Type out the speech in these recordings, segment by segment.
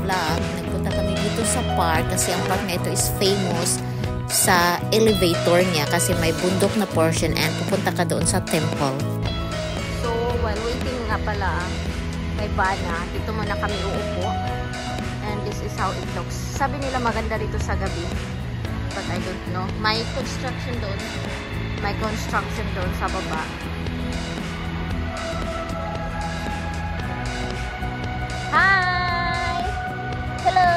vlog, nagpunta kami dito sa park kasi ang park na ito is famous sa elevator niya kasi may bundok na portion and pupunta ka doon sa temple. So, while waiting nga pala kay Bana, dito muna kami uupo. And this is how it looks. Sabi nila maganda dito sa gabi. But I don't know. May construction doon. May construction doon sa baba. Hi! Hello!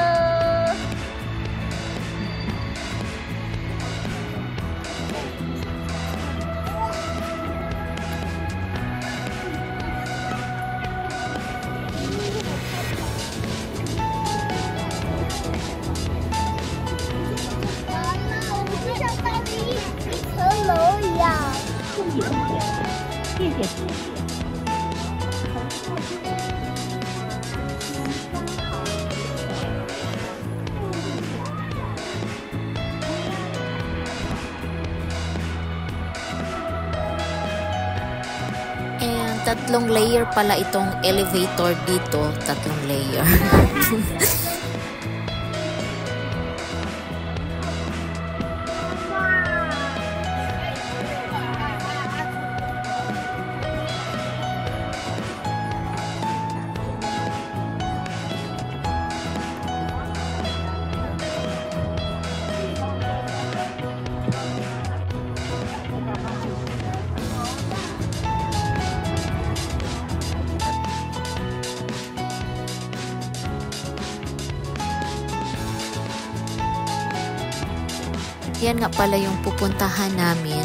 Hello, yeah. And tatlong layer pala itong elevator dito. Tatlong layer. Yan nga pala yung pupuntahan namin.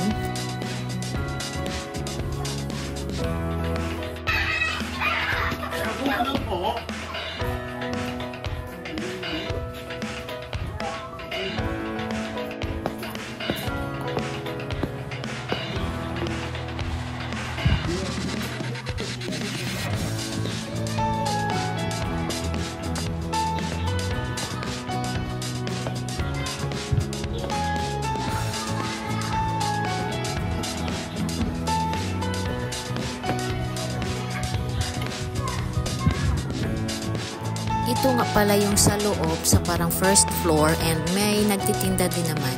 Ito nga pala yung sa loob, sa parang first floor and may nagtitinda din naman.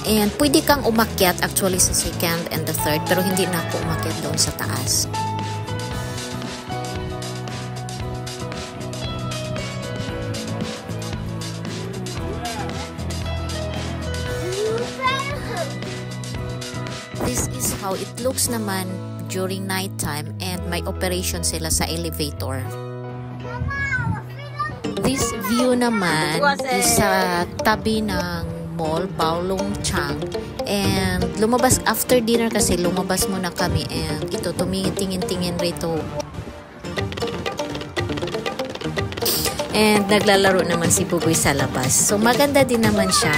And pwede kang umakyat actually sa second and the third pero hindi na ako umakyat doon sa taas. This is how it looks naman during night time and may operation sila sa elevator. This view naman is sa tabi ng mall, Baolong Chang. And lumabas after dinner kasi lumabas muna kami and ito tumingin-tingin rito. And naglalaro naman si Buboy sa labas. So maganda din naman siya.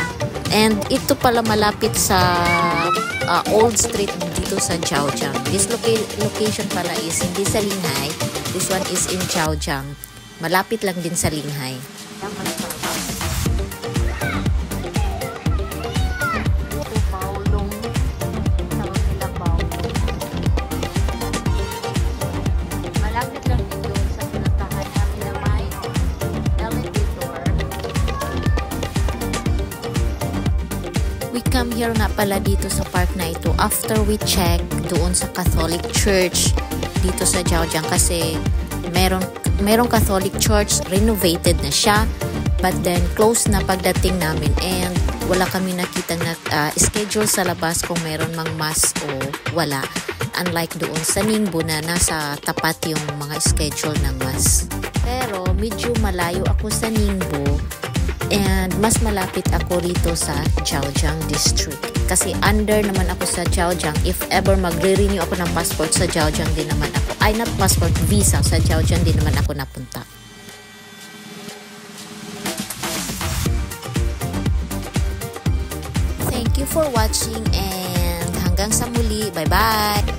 And ito pala malapit sa Old Street dito sa Zhaojiang. This location pala is hindi sa Linghai. This one is in Zhaojiang. Malapit lang din sa Linghai. Malapit lang dito sa pinuntahan namin na may elevator. We come here nga pala dito sa park na ito after we check doon sa Catholic Church dito sa Zhaojiang kasi merong Catholic Church, renovated na siya, but then close na pagdating namin and wala kami nakita na schedule sa labas kung meron mang mass o wala. Unlike doon sa Ningbo na nasa tapat yung mga schedule ng mass. Pero medyo malayo ako sa Ningbo and mas malapit ako rito sa Zhaojiang District. Kasi under naman ako sa Zhaojiang. If ever magre-renew ako ng passport sa Zhaojiang din naman ako. Ay, not passport, visa. Sa Zhaojiang din naman ako napunta. Thank you for watching and hanggang sa muli. Bye-bye!